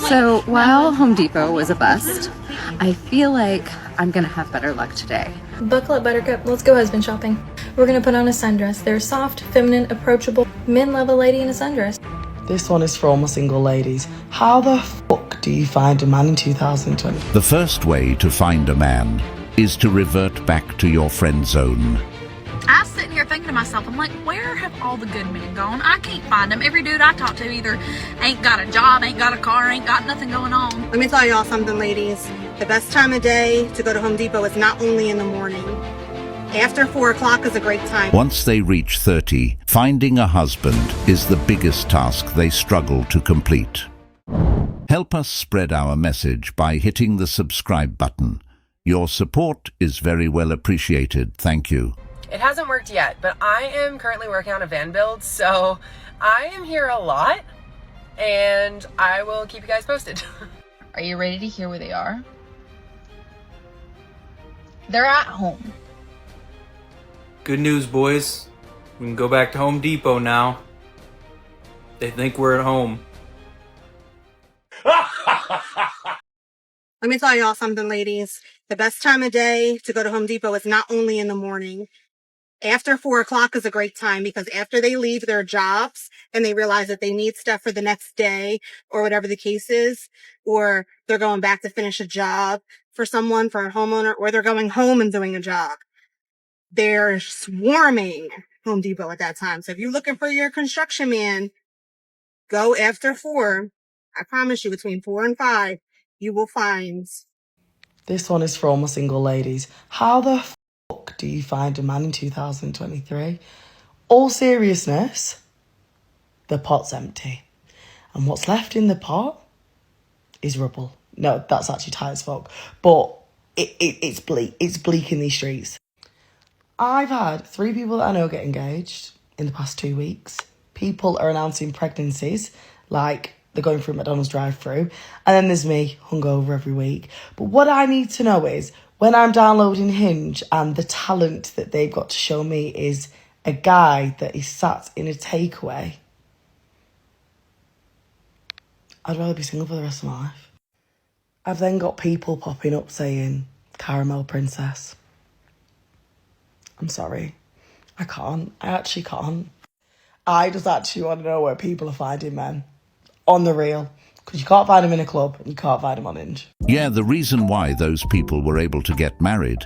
So while Home Depot was a bust, I feel like I'm gonna have better luck today. Buckle up, Buttercup. Let's go husband shopping. We're gonna put on a sundress. They're soft, feminine, approachable, men-level lady in a sundress. This one is for all my single ladies. How the fuck do you find a man in 2020? The first way to find a man is to revert back to your friend zone. I was sitting here thinking to myself, I'm like, where have all the good men gone? I can't find them. Every dude I talk to either ain't got a job, ain't got a car, ain't got nothing going on. Let me tell y'all something, ladies. The best time of day to go to Home Depot is not only in the morning. After 4 o'clock is a great time. Once they reach 30, finding a husband is the biggest task they struggle to complete. Help us spread our message by hitting the subscribe button. Your support is very well appreciated. Thank you. It hasn't worked yet, but I am currently working on a van build, so I am here a lot, and I will keep you guys posted. Are you ready to hear where they are? They're at home. Good news, boys. We can go back to Home Depot now. They think we're at home. Let me tell y'all something, ladies. The best time of day to go to Home Depot is not only in the morning. After 4 o'clock is a great time because after they leave their jobs and they realize that they need stuff for the next day or whatever the case is, or they're going back to finish a job for someone, for a homeowner, or they're going home and doing a job. They're swarming Home Depot at that time. So if you're looking for your construction man, go after 4. I promise you, between 4 and 5, you will find. This one is for all my single ladies. How the fuck do you find a man in 2023? All seriousness, the pot's empty. And what's left in the pot is rubble. No, that's actually tight as fuck. But it's bleak. It's bleak in these streets. I've had 3 people that I know get engaged in the past 2 weeks. People are announcing pregnancies, like they're going through McDonald's drive-through. And then there's me, hungover every week. But what I need to know is, when I'm downloading Hinge and the talent that they've got to show me is a guy that is sat in a takeaway, I'd rather be single for the rest of my life. I've then got people popping up saying, Caramel Princess. I'm sorry. I can't. I actually can't. I just actually want to know where people are finding men. On the real. Because you can't find them in a club and you can't find them on Hinge. Yeah, the reason why those people were able to get married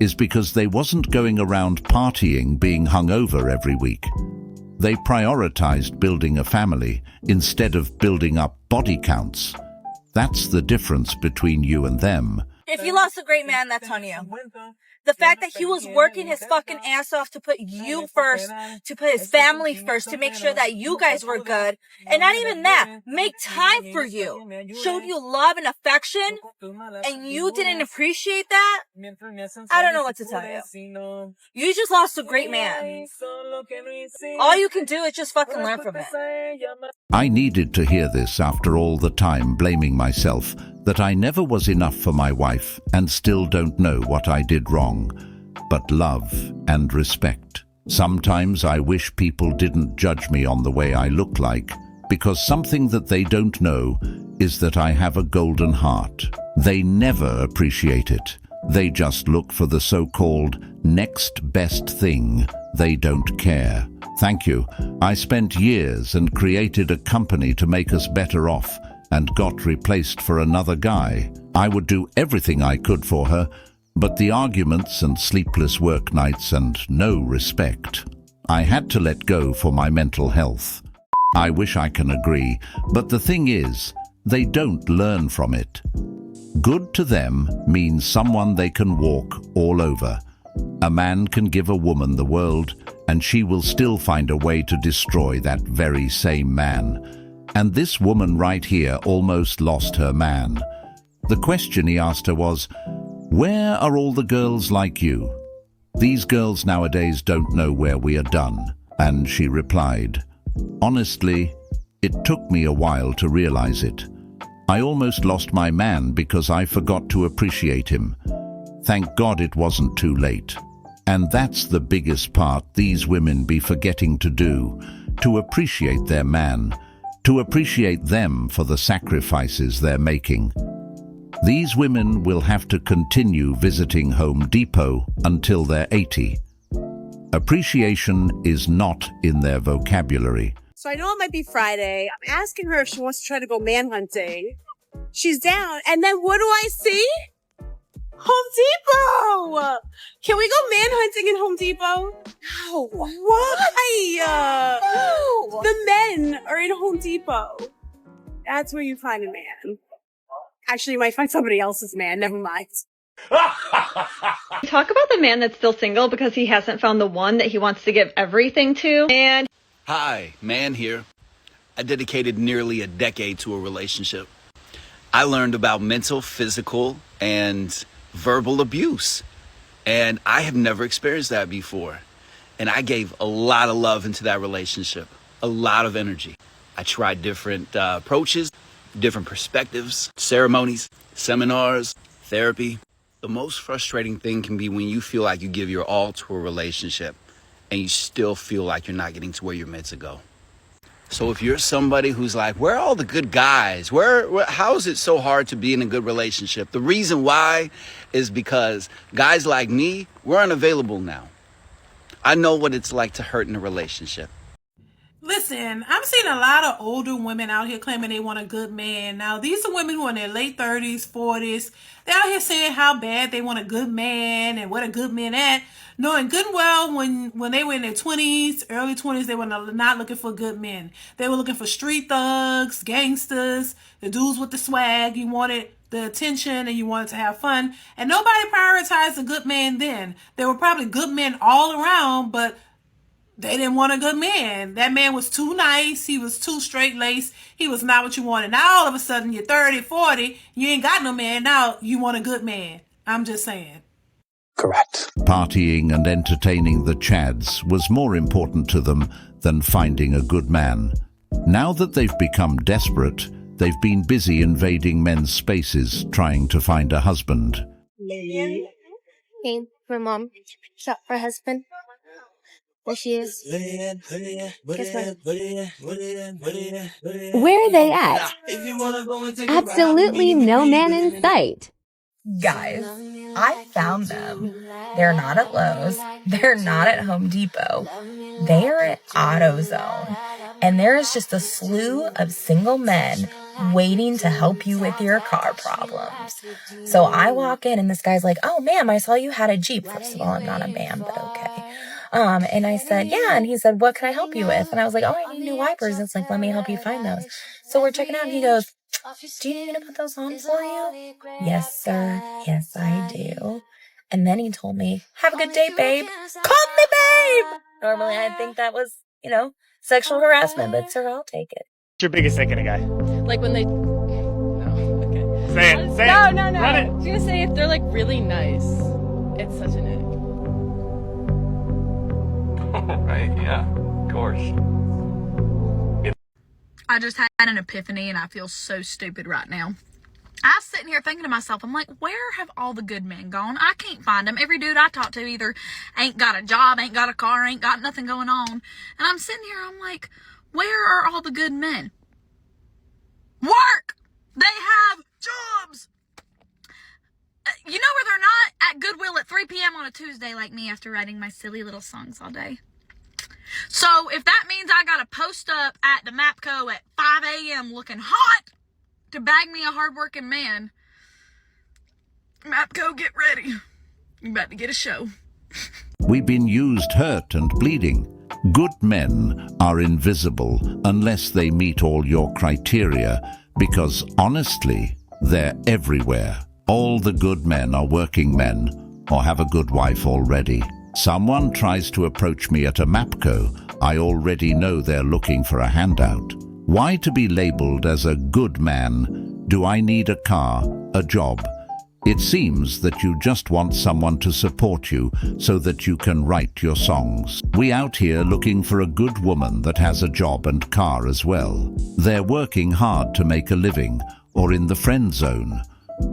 is because they wasn't going around partying, being hungover every week. They prioritized building a family instead of building up body counts. That's the difference between you and them. If you lost a great man, that's on you. The fact that he was working his fucking ass off to put you first, to put his family first, to make sure that you guys were good. And not even that, make time for you. Showed you love and affection, and you didn't appreciate that? I don't know what to tell you. You just lost a great man. All you can do is just fucking learn from it. I needed to hear this after all the time blaming myself that I never was enough for my wife and still don't know what I did wrong. But love and respect. Sometimes I wish people didn't judge me on the way I look like, because something that they don't know is that I have a golden heart. They never appreciate it. They just look for the so-called next best thing. They don't care. Thank you. I spent years and created a company to make us better off and got replaced for another guy. I would do everything I could for her, but the arguments and sleepless work nights and no respect. I had to let go for my mental health. I wish I can agree, but the thing is, they don't learn from it. Good to them means someone they can walk all over. A man can give a woman the world, and she will still find a way to destroy that very same man. And this woman right here almost lost her man. The question he asked her was, where are all the girls like you? These girls nowadays don't know where we are done. And she replied, honestly, it took me a while to realize it. I almost lost my man because I forgot to appreciate him. Thank God it wasn't too late. And that's the biggest part these women be forgetting to do, to appreciate their man. to appreciate them for the sacrifices they're making. These women will have to continue visiting Home Depot until they're 80. Appreciation is not in their vocabulary. So I know it might be Friday. I'm asking her if she wants to try to go manhunting. She's down. And then what do I see? Home Depot! Can we go manhunting in Home Depot? No. Why? No. The men are in Home Depot. That's where you find a man. Actually, you might find somebody else's man. Never mind. Talk about the man that's still single because he hasn't found the one that he wants to give everything to. And hi, man here. I dedicated nearly a decade to a relationship. I learned about mental, physical, and verbal abuse. And I have never experienced that before. And I gave a lot of love into that relationship, a lot of energy. I tried different approaches, different perspectives, ceremonies, seminars, therapy. The most frustrating thing can be when you feel like you give your all to a relationship and you still feel like you're not getting to where you're meant to go. So if you're somebody who's like, where are all the good guys? How is it so hard to be in a good relationship? The reason why is because guys like me, we're unavailable now. I know what it's like to hurt in a relationship. Listen, I'm seeing a lot of older women out here claiming they want a good man. Now, these are women who are in their late 30s, 40s. They're out here saying how bad they want a good man and what a good man at. Knowing good and well when they were in their 20s, early 20s, they were not looking for good men. They were looking for street thugs, gangsters, the dudes with the swag. You wanted the attention and you wanted to have fun. And nobody prioritized a good man then. There were probably good men all around, but they didn't want a good man. That man was too nice. He was too straight-laced. He was not what you wanted. Now, all of a sudden, you're 30, 40. You ain't got no man. Now, you want a good man. I'm just saying. Correct. Partying and entertaining the Chads was more important to them than finding a good man. Now that they've become desperate, they've been busy invading men's spaces trying to find a husband. Hey, my mom. Shop for husband. There she is. Where are they at? Absolutely no man in sight. Guys, I found them. They're not at Lowe's. They're not at Home Depot. They are at AutoZone. And there is just a slew of single men waiting to help you with your car problems. So I walk in and this guy's like, oh, ma'am, I saw you had a Jeep. First of all, I'm not a ma'am, but okay. And I said, yeah. And he said, what can I help you with? And I was like, oh, I need new wipers. It's like, let me help you find those. So we're checking out and he goes, do you need me to put those on for you? Yes, sir. Yes, I do. And then he told me, have a good day, babe. Call me babe. Normally I'd think that was, sexual harassment, but sir, I'll take it. What's your biggest thing in a guy? like when they... No, okay. Say it, No. Run it. I was gonna say if they're like really nice, it's such an ick. Right, yeah, of course. I just had an epiphany and I feel so stupid right now. I was sitting here thinking to myself, I'm like, where have all the good men gone? I can't find them. Every dude I talk to either ain't got a job, ain't got a car, ain't got nothing going on. And I'm sitting here, I'm like, where are all the good men? Work! They have jobs! You know where they're not? At Goodwill at 3 p.m. on a Tuesday like me after writing my silly little songs all day. So if that means I gotta post up at the Mapco at 5 a.m. looking hot to bag me a hardworking man, Mapco, get ready. You're about to get a show. We've been used, hurt and bleeding. Good men are invisible unless they meet all your criteria, because honestly, they're everywhere. All the good men are working men or have a good wife already. Someone tries to approach me at a Mapco, I already know they're looking for a handout. Why to be labeled as a good man? Do I need a car, a job? It seems that you just want someone to support you so that you can write your songs. We out here looking for a good woman that has a job and car as well. They're working hard to make a living, or in the friend zone,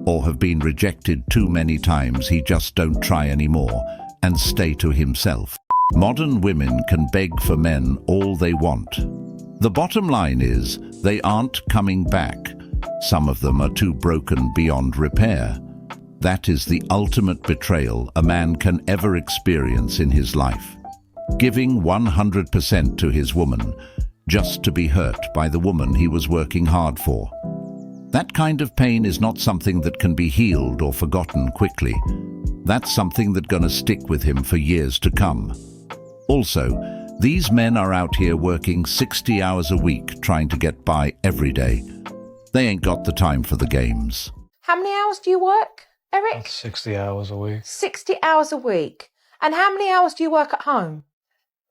or have been rejected too many times he just don't try anymore and stay to himself. Modern women can beg for men all they want. The bottom line is, They aren't coming back. Some of them are too broken beyond repair. That is the ultimate betrayal a man can ever experience in his life. Giving 100% to his woman, just to be hurt by the woman he was working hard for. That kind of pain is not something that can be healed or forgotten quickly. That's something that's gonna stick with him for years to come. Also, these men are out here working 60 hours a week trying to get by every day. They ain't got the time for the games. How many hours do you work, Eric? 60 hours a week. 60 hours a week. And how many hours do you work at home?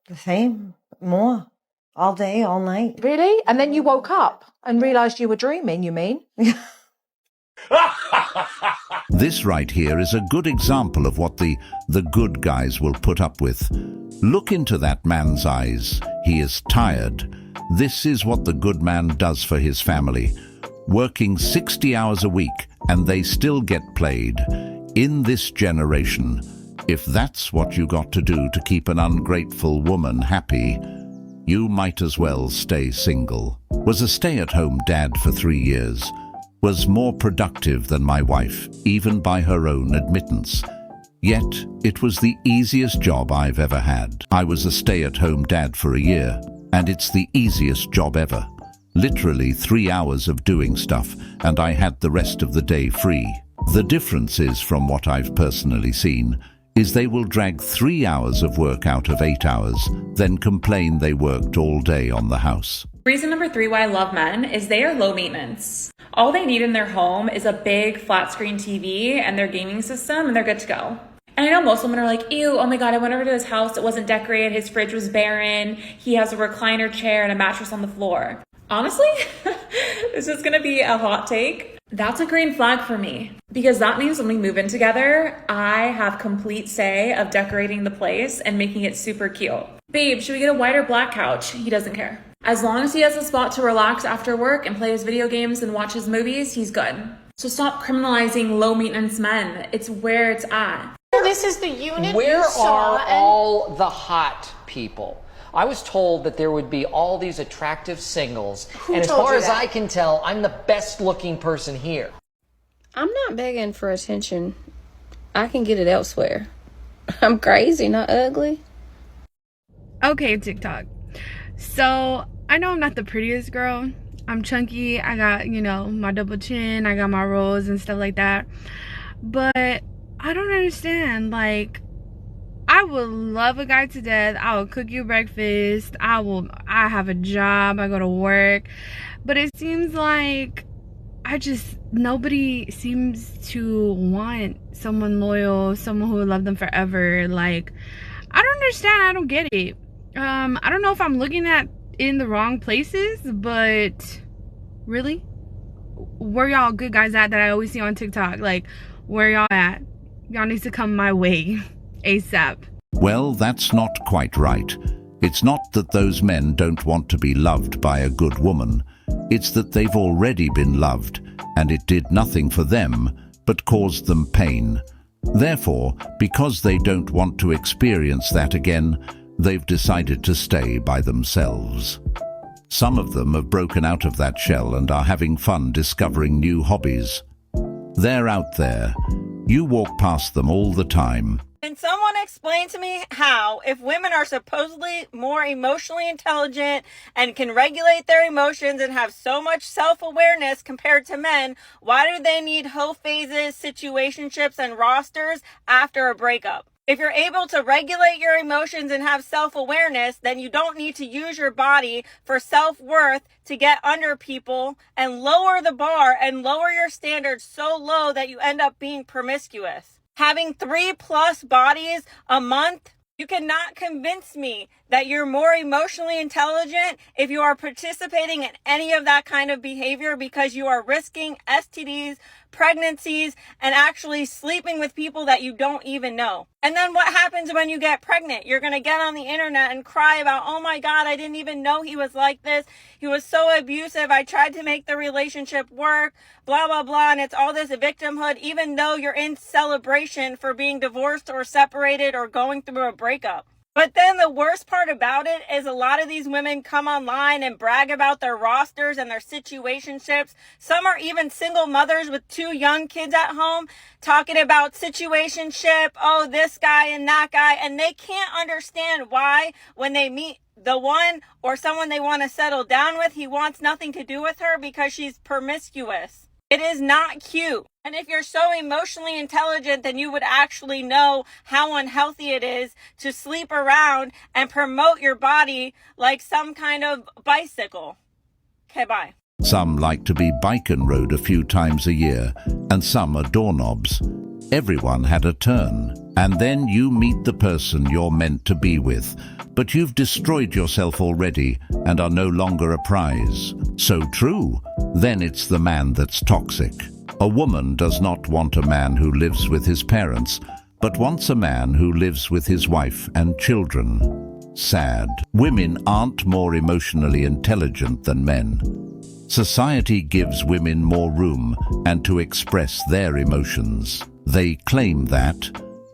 The same, more. All day, all night. Really? And then you woke up and realised you were dreaming, you mean? This right here is a good example of what the good guys will put up with. Look into that man's eyes. He is tired. This is what the good man does for his family. Working 60 hours a week, and they still get played. In this generation, if that's what you got to do to keep an ungrateful woman happy, you might as well stay single. Was a stay-at-home dad for 3 years. Was more productive than my wife, even by her own admittance. Yet, it was the easiest job I've ever had. I was a stay-at-home dad for a year, and it's the easiest job ever. Literally 3 hours of doing stuff, and I had the rest of the day free. The difference is, from what I've personally seen, is they will drag 3 hours of work out of 8 hours, then complain they worked all day on the house. Reason number 3 why I love men is they are low maintenance. All they need in their home is a big flat screen TV and their gaming system, and they're good to go. And I know most women are like, ew, oh my God, I went over to his house, it wasn't decorated, his fridge was barren, he has a recliner chair and a mattress on the floor. Honestly, this is gonna be a hot take. That's a green flag for me, because that means when we move in together, I have complete say of decorating the place and making it super cute. Babe, should we get a white or black couch? He doesn't care. As long as he has a spot to relax after work and play his video games and watch his movies, he's good. So stop criminalizing low maintenance men. It's where it's at. This is the unit Where you saw are all the hot people? I was told that there would be all these attractive singles, and as far as I can tell, I'm the best looking person here. I'm not begging for attention. I can get it elsewhere. I'm crazy, not ugly. Okay, TikTok. So, I know I'm not the prettiest girl. I'm chunky. I got, my double chin. I got my rolls and stuff like that. But I don't understand. Like, I would love a guy to death. I will cook you breakfast. I have a job. I go to work. But it seems like nobody seems to want someone loyal, someone who would love them forever. Like, I don't understand. I don't get it. I don't know if I'm looking at in the wrong places, but really? Where y'all good guys at that I always see on TikTok? Like, where y'all at? Y'all need to come my way ASAP. Well, that's not quite right. It's not that those men don't want to be loved by a good woman. It's that they've already been loved, and it did nothing for them but caused them pain. Therefore, because they don't want to experience that again, they've decided to stay by themselves. Some of them have broken out of that shell and are having fun discovering new hobbies. They're out there. You walk past them all the time. Can someone explain to me how, if women are supposedly more emotionally intelligent and can regulate their emotions and have so much self-awareness compared to men, why do they need hoe phases, situationships, and rosters after a breakup? If you're able to regulate your emotions and have self-awareness, then you don't need to use your body for self-worth to get under people and lower the bar and lower your standards so low that you end up being promiscuous. Having 3+ bodies a month, you cannot convince me that you're more emotionally intelligent if you are participating in any of that kind of behavior, because you are risking STDs, pregnancies, and actually sleeping with people that you don't even know. And then what happens when you get pregnant? You're going to get on the internet and cry about, oh my God, I didn't even know he was like this. He was so abusive. I tried to make the relationship work, blah, blah, blah. And it's all this victimhood, even though you're in celebration for being divorced or separated or going through a breakup. But then the worst part about it is a lot of these women come online and brag about their rosters and their situationships. Some are even single mothers with 2 young kids at home talking about situationship, oh, this guy and that guy. And they can't understand why when they meet the one or someone they want to settle down with, he wants nothing to do with her because she's promiscuous. It is not cute. And if you're so emotionally intelligent, then you would actually know how unhealthy it is to sleep around and promote your body like some kind of bicycle. Okay, bye. Some like to be bike and rode a few times a year, and some are doorknobs. Everyone had a turn, and then you meet the person you're meant to be with, but you've destroyed yourself already and are no longer a prize. So true. Then it's the man that's toxic. A woman does not want a man who lives with his parents, but wants a man who lives with his wife and children. Sad. Women aren't more emotionally intelligent than men. Society gives women more room and to express their emotions. They claim that,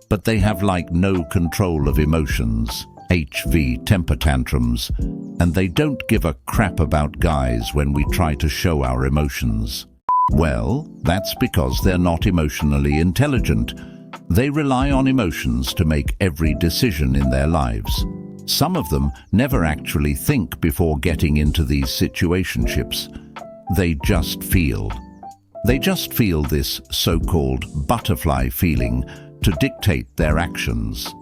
but they have like no control of emotions. HV temper tantrums, and they don't give a crap about guys when we try to show our emotions. Well, that's because they're not emotionally intelligent. They rely on emotions to make every decision in their lives. Some of them never actually think before getting into these situationships. They just feel. They just feel this so-called butterfly feeling to dictate their actions.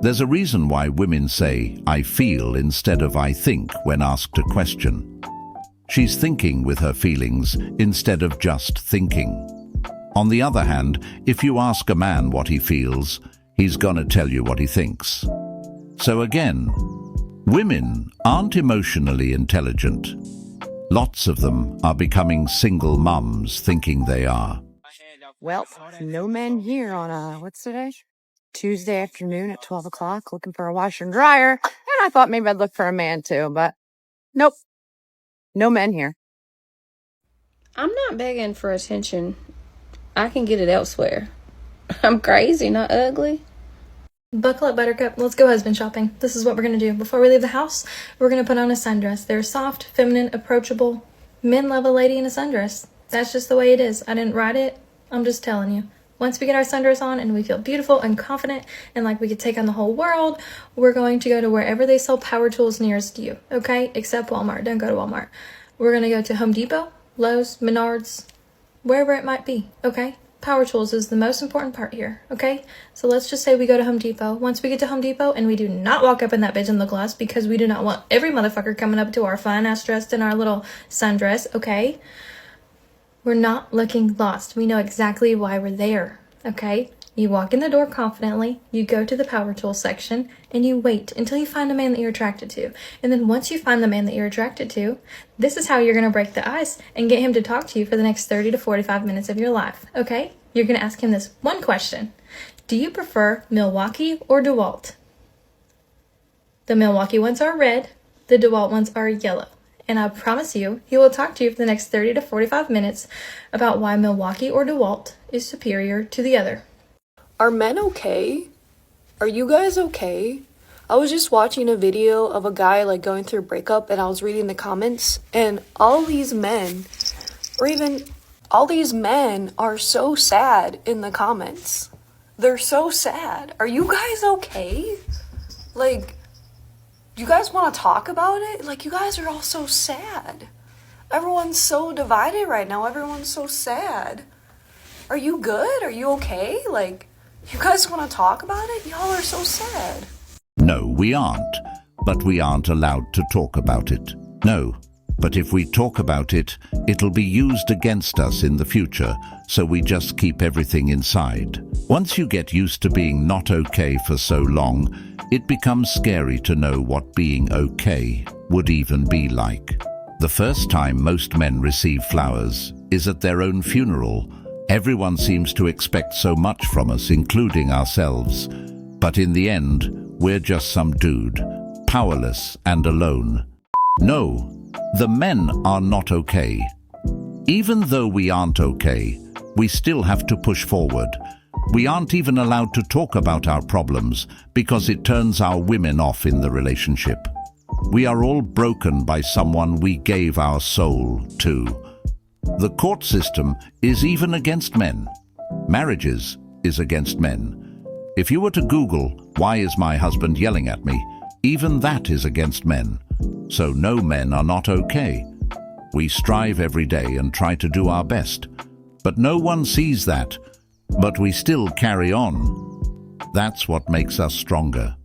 There's a reason why women say, I feel instead of I think when asked a question. She's thinking with her feelings instead of just thinking. On the other hand, if you ask a man what he feels, he's gonna tell you what he thinks. So again, women aren't emotionally intelligent. Lots of them are becoming single mums thinking they are. Well, no men here on, what's today? Tuesday afternoon at 12 o'clock looking for a washer and dryer. And I thought maybe I'd look for a man too, but nope. No men here. I'm not begging for attention. I can get it elsewhere. I'm crazy, not ugly. Buckle up, Buttercup. Let's go husband shopping. This is what we're going to do. Before we leave the house, we're going to put on a sundress. They're soft, feminine, approachable. Men love a lady in a sundress. That's just the way it is. I didn't write it. I'm just telling you. Once we get our sundress on and we feel beautiful and confident and like we could take on the whole world, we're going to go to wherever they sell power tools nearest you, okay? Except Walmart. Don't go to Walmart. We're going to go to Home Depot, Lowe's, Menards, wherever it might be, okay? Power tools is the most important part here, okay? So let's just say we go to Home Depot. Once we get to Home Depot and we do not walk up in that bitch and look lost because we do not want every motherfucker coming up to our fine ass dressed in our little sundress, okay? We're not looking lost. We know exactly why we're there, okay? You walk in the door confidently, you go to the power tool section, and you wait until you find a man that you're attracted to. And then once you find the man that you're attracted to, this is how you're going to break the ice and get him to talk to you for the next 30 to 45 minutes of your life, okay? You're going to ask him this one question. Do you prefer Milwaukee or DeWalt? The Milwaukee ones are red, the DeWalt ones are yellow. And I promise you, he will talk to you for the next 30 to 45 minutes about why Milwaukee or DeWalt is superior to the other. Are men okay? Are you guys okay? I was just watching a video of a guy like going through a breakup and I was reading the comments and all these men, or even all these men are so sad in the comments. They're so sad. Are you guys okay? Like, you guys want to talk about it? Like, you guys are all so sad. Everyone's so divided right now. Everyone's so sad. Are you good? Are you okay? Like, you guys want to talk about it? Y'all are so sad. No, we aren't. But we aren't allowed to talk about it. No. But if we talk about it, it'll be used against us in the future, so we just keep everything inside. Once you get used to being not okay for so long, it becomes scary to know what being okay would even be like. The first time most men receive flowers is at their own funeral. Everyone seems to expect so much from us, including ourselves. But in the end, we're just some dude, powerless and alone. No, the men are not okay. Even though we aren't okay, we still have to push forward. We aren't even allowed to talk about our problems because it turns our women off in the relationship. We are all broken by someone we gave our soul to. The court system is even against men. Marriages is against men. If you were to Google, "Why is my husband yelling at me?" even that is against men. So no men are not okay. We strive every day and try to do our best. But no one sees that. But we still carry on. That's what makes us stronger.